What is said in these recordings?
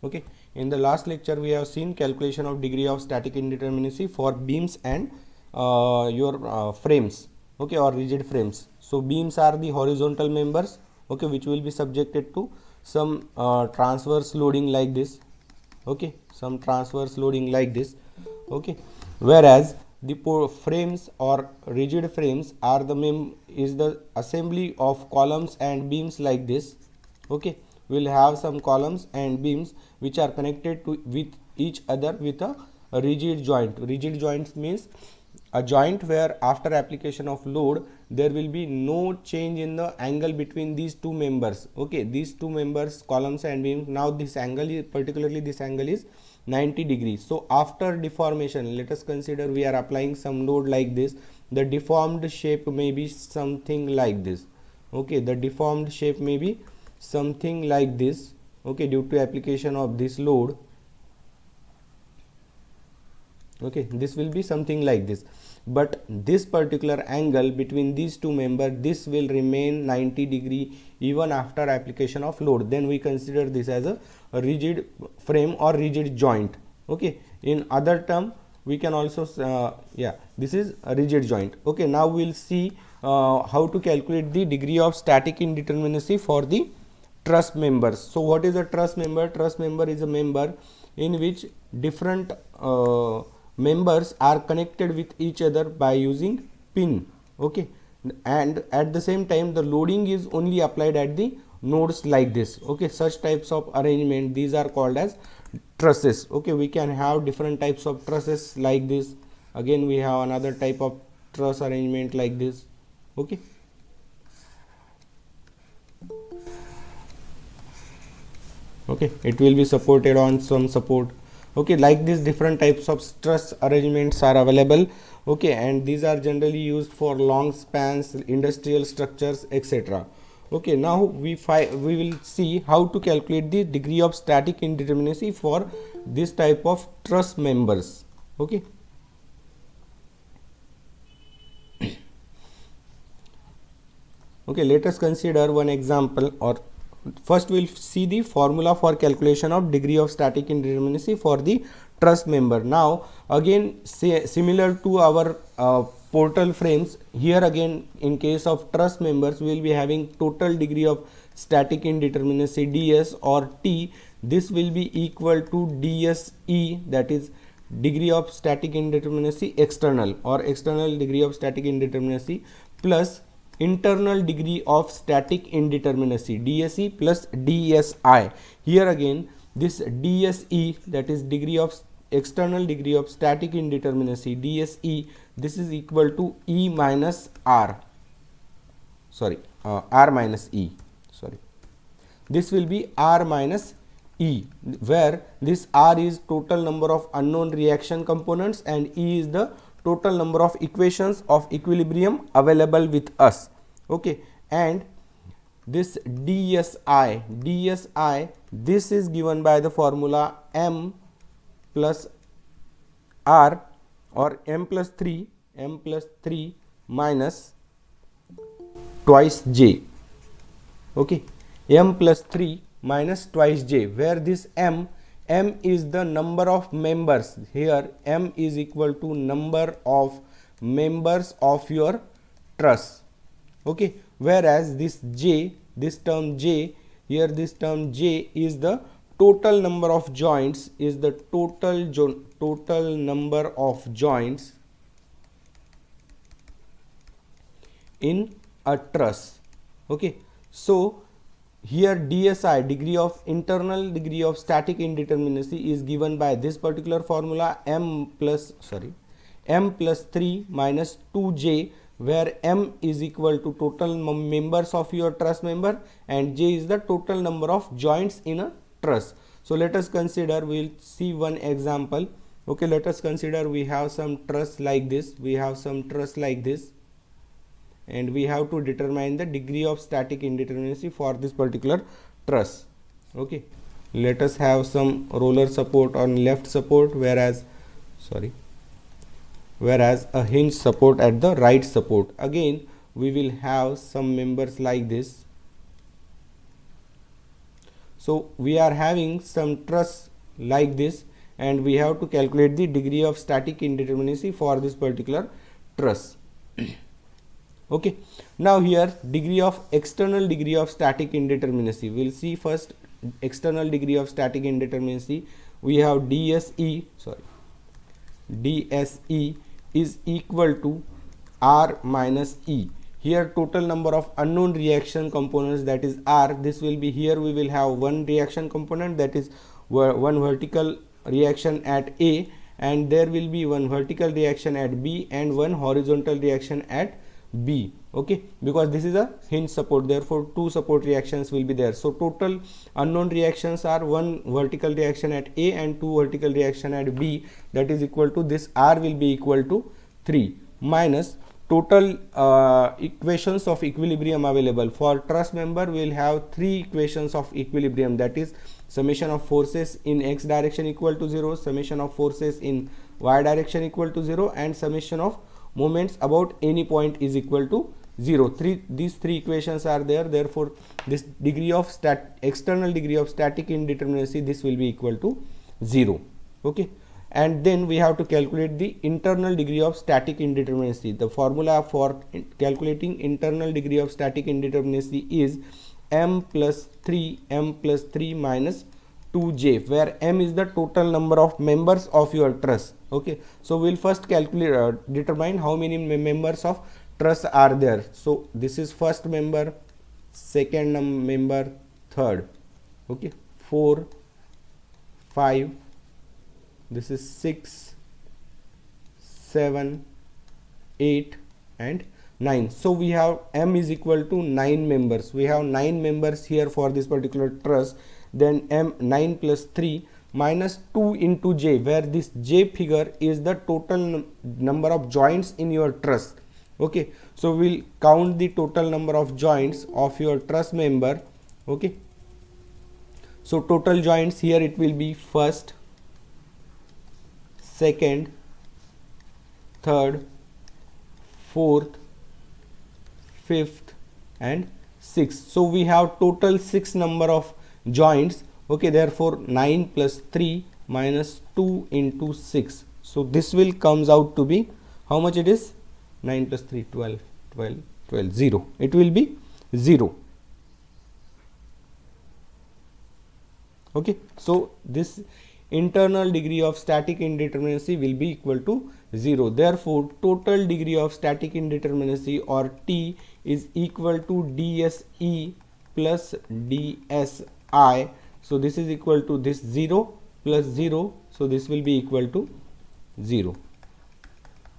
Okay, in the last lecture we have seen calculation of degree of static indeterminacy for beams and your frames, okay, or rigid frames. So beams are the horizontal members, okay, which will be subjected to some transverse loading like this, okay, some transverse loading like this, okay, whereas the frames or rigid frames are the assembly of columns and beams like this, okay. We will have some columns and beams which are connected to with each other with a rigid joint. Rigid joints means a joint where after application of load there will be no change in the angle between these two members, okay, these two members, columns and beams. Now this angle is, particularly this angle is 90 degrees. So after deformation, let us consider we are applying some load like this, the deformed shape may be something like this, okay, the deformed shape may be something like this, okay, due to application of this load, okay, this will be something like this. But this particular angle between these two members, this will remain 90 degree even after application of load. Then we consider this as a rigid frame or rigid joint, okay. In other term we can also this is a rigid joint, okay. Now we will see how to calculate the degree of static indeterminacy for the truss members. So what is a truss member? Truss member is a member in which different members are connected with each other by using pin, okay, and at the same time the loading is only applied at the nodes like this, okay. Such types of arrangement, these are called as trusses, okay. We can have different types of trusses like this. Again we have another type of truss arrangement like this, okay. Okay, it will be supported on some support, okay. Like this different types of truss arrangements are available, okay, and these are generally used for long spans, industrial structures, etc. Okay, now we will see how to calculate the degree of static indeterminacy for this type of truss members, okay. Okay, let us consider one example, or first we will see the formula for calculation of degree of static indeterminacy for the truss member. Now again similar to our portal frames, here again in case of truss members we will be having total degree of static indeterminacy ds or T. This will be equal to dSE, that is degree of static indeterminacy external, or external degree of static indeterminacy, plus internal degree of static indeterminacy DSE plus DSI. Here again this DSE, that is degree of external degree of static indeterminacy DSE, this is equal to E minus R, sorry, R minus E, sorry, this will be R minus E, where this R is total number of unknown reaction components and E is the total number of equations of equilibrium available with us, okay. And this DSI, this is given by the formula M plus R, or M plus 3 minus twice J, okay, M plus 3 minus twice J, where this M is the number of members. Here M is equal to number of members of your truss, okay, whereas this J, this term J, here this term J is the total number of joints, is the total number of joints in a truss, okay. So here DSI, degree of internal degree of static indeterminacy, is given by this particular formula M plus 3 minus 2J, where M is equal to total members of your truss member and J is the total number of joints in a truss. So let us consider, we will see one example, okay. Let us consider we have some truss like this, and we have to determine the degree of static indeterminacy for this particular truss, okay. Let us have some roller support on left support, whereas a hinge support at the right support. Again we will have some members like this. So we are having some truss like this, and we have to calculate the degree of static indeterminacy for this particular truss. Okay, now here external degree of static indeterminacy. We will see first external degree of static indeterminacy. We have DSE is equal to R minus E. Here total number of unknown reaction components, that is R. This will be, here we will have one reaction component, that is one vertical reaction at A, and there will be one vertical reaction at B and one horizontal reaction at B. Okay, because this is a hinge support, therefore two support reactions will be there. So total unknown reactions are one vertical reaction at A and two vertical reaction at B, that is equal to, this R will be equal to 3 minus total equations of equilibrium available. For truss member we will have three equations of equilibrium, that is summation of forces in x direction equal to 0, summation of forces in y direction equal to 0, and summation of moments about any point is equal to 0. These three equations are there, therefore this degree of external degree of static indeterminacy, this will be equal to 0. Okay, and then we have to calculate the internal degree of static indeterminacy. The formula for calculating internal degree of static indeterminacy is m plus 3 minus 2j, where m is the total number of members of your truss. Okay, so we will first calculate determine how many members of truss are there. So this is first member, second member, third. Okay, 4, 5, this is 6, 7, 8 and 9. So we have m is equal to 9 members. We have 9 members here for this particular truss. Then m 9 plus 3 minus 2 into j, where this j figure is the total number of joints in your truss. Okay, so we'll count the total number of joints of your truss member. Okay, so total joints here it will be first, second, third, fourth, fifth and sixth. So we have total 6 number of joints. Okay, therefore 9 plus 3 minus 2 into 6. So this will comes out to be, how much it is? 9 plus 3, 12, 0. It will be 0. Okay, so this internal degree of static indeterminacy will be equal to 0. Therefore total degree of static indeterminacy, or T, is equal to dSE plus dSI. So this is equal to this 0 plus 0, so this will be equal to 0.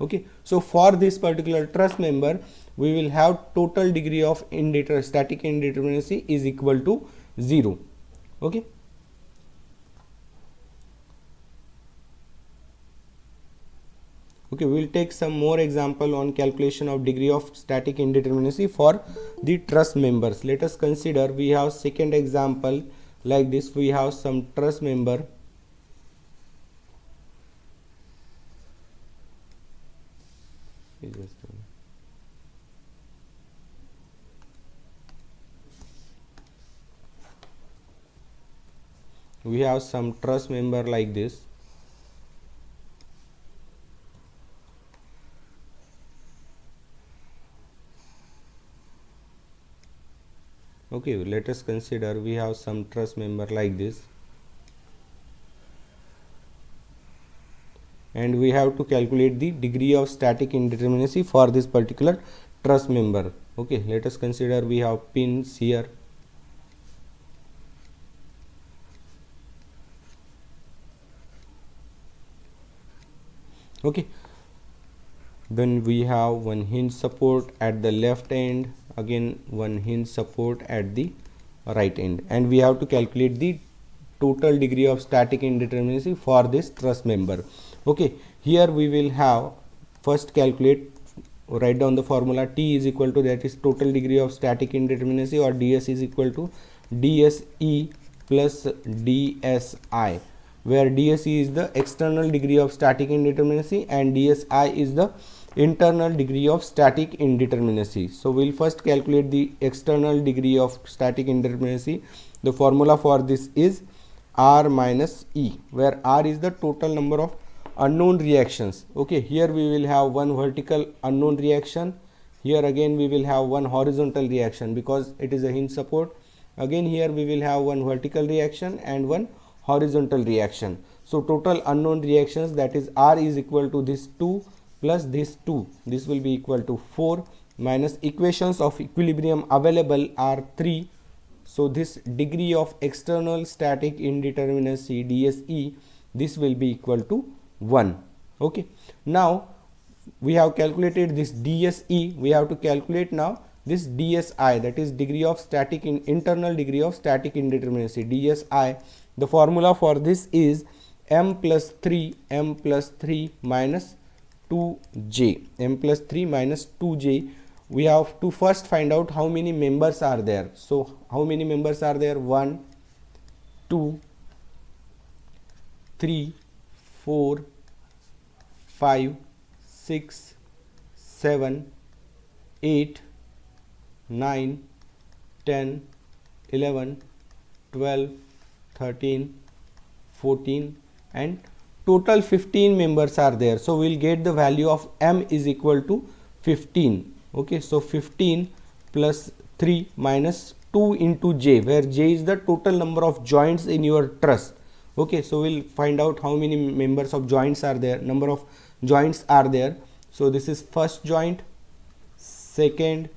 Okay, so for this particular truss member we will have total degree of static indeterminacy is equal to 0. Okay, we will take some more example on calculation of degree of static indeterminacy for the truss members. Let us consider, we have second example like this. We have some truss member. We have some truss member like this. Okay, let us consider, we have some truss member like this, and we have to calculate the degree of static indeterminacy for this particular truss member. Okay, let us consider, we have pins here. Okay, then we have one hinge support at the left end, again one hinge support at the right end, and we have to calculate the total degree of static indeterminacy for this truss member. Okay, here we will have first calculate, write down the formula. T is equal to, that is total degree of static indeterminacy, or ds is equal to dSE plus dSI, where dSE is the external degree of static indeterminacy and dSI is the internal degree of static indeterminacy. So we will first calculate the external degree of static indeterminacy. The formula for this is R minus E, where R is the total number of unknown reactions. Okay, here we will have one vertical unknown reaction, here again we will have one horizontal reaction because it is a hinge support. Again here we will have one vertical reaction and one horizontal reaction. So total unknown reactions, that is R is equal to this 2 plus this 2, this will be equal to 4, minus equations of equilibrium available are 3. So this degree of external static indeterminacy DSE, this will be equal to 1. Okay, now we have calculated this DSE, we have to calculate now this DSI, that is degree of static internal degree of static indeterminacy, DSI. The formula for this is m plus 3 minus 2j, m plus 3 minus 2j. We have to first find out how many members are there. So how many members are there? 1 2 3 4 5 6 7 8 9 10 11 12 13 14 and total 15 members are there. So we will get the value of m is equal to 15. Okay, so 15 plus 3 minus 2 into j, where j is the total number of joints in your truss. Okay, so we'll find out how many members of joints are there, number of joints are there. So this is first joint, second,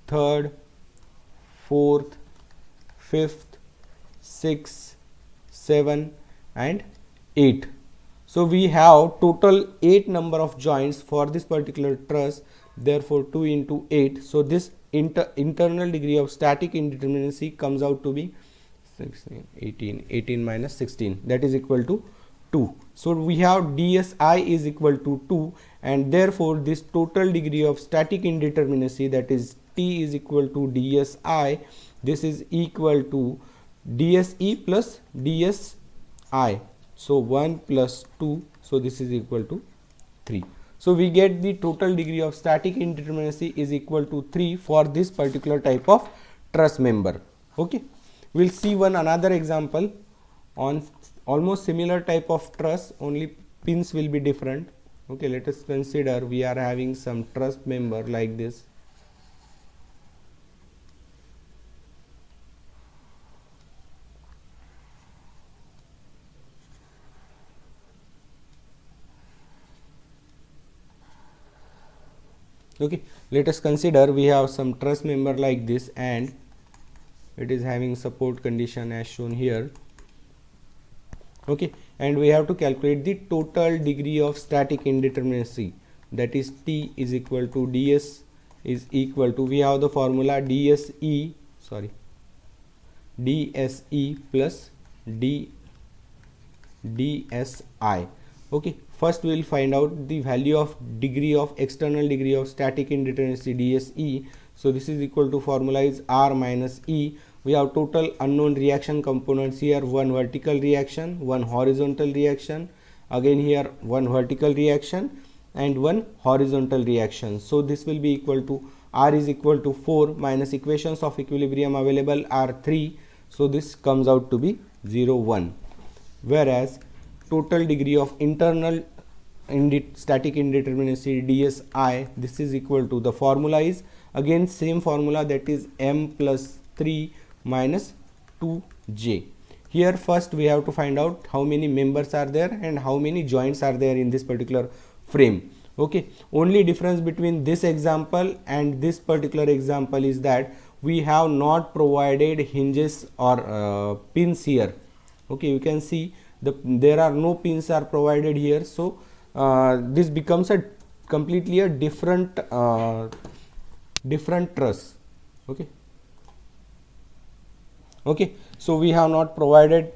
third, fourth, fifth, sixth, 7 and 8. So we have total 8 number of joints for this particular truss, therefore 2 into 8. So this internal degree of static indeterminacy comes out to be 16, 18 minus 16, that is equal to 2. So we have DSI is equal to 2, and therefore this total degree of static indeterminacy, that is T is equal to DSI, this is equal to DSE plus DSI. So 1 plus 2, so this is equal to 3. So we get the total degree of static indeterminacy is equal to 3 for this particular type of truss member. Okay, we will see another example on almost similar type of truss, only pins will be different. Okay, let us consider we are having some truss member like this. Okay, let us consider we have some truss member like this and it is having support condition as shown here. Okay, and we have to calculate the total degree of static indeterminacy, that is T is equal to ds is equal to, we have the formula DSE plus DSI. Okay, first we will find out the value of external degree of static indeterminacy DSE. So this is equal to, formula is R minus E. We have total unknown reaction components here, one vertical reaction, one horizontal reaction, again here one vertical reaction and one horizontal reaction. So this will be equal to, R is equal to 4 minus equations of equilibrium available are 3. So this comes out to be 0, 1. Whereas total degree of internal static indeterminacy DSI, this is equal to, the formula is again same formula, that is m plus 3 minus 2j. Here first we have to find out how many members are there and how many joints are there in this particular frame. Okay, only difference between this example and this particular example is that we have not provided hinges or pins here. Okay, you can see there are no pins are provided here. So this becomes a completely a different truss. Okay, so we have not provided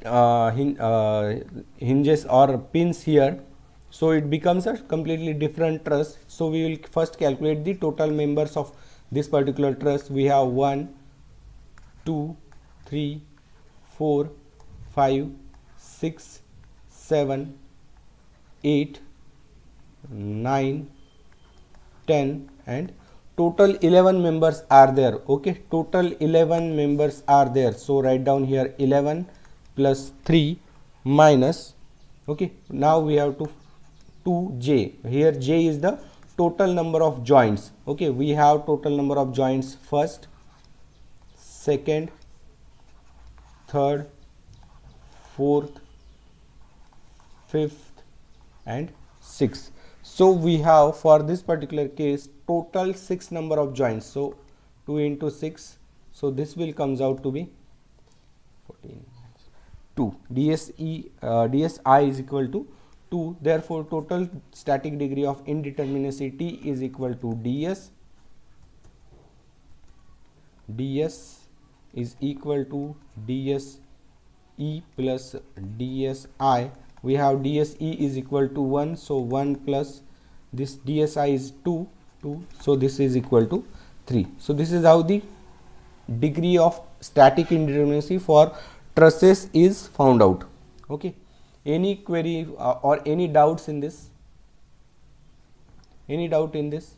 hinges or pins here, so it becomes a completely different truss. So we will first calculate the total members of this particular truss. We have 1 2 3 4 5 6 7 8 9 10 and total 11 members are there. Okay, total 11 members are there. So write down here 11 plus 3 minus, okay, now we have to 2j. Here j is the total number of joints. Okay, we have total number of joints: first, second, third, fourth, fifth and sixth. So we have, for this particular case, total 6 number of joints. So 2 into 6, so this will comes out to be 14, 2. dsi is equal to 2. Therefore total static degree of indeterminacy T is equal to ds is equal to ds E plus dsi. We have dse is equal to 1, so 1 plus this dsi is 2, so this is equal to 3. So this is how the degree of static indeterminacy for trusses is found out. Okay, any query or any doubts in this? Any doubt in this?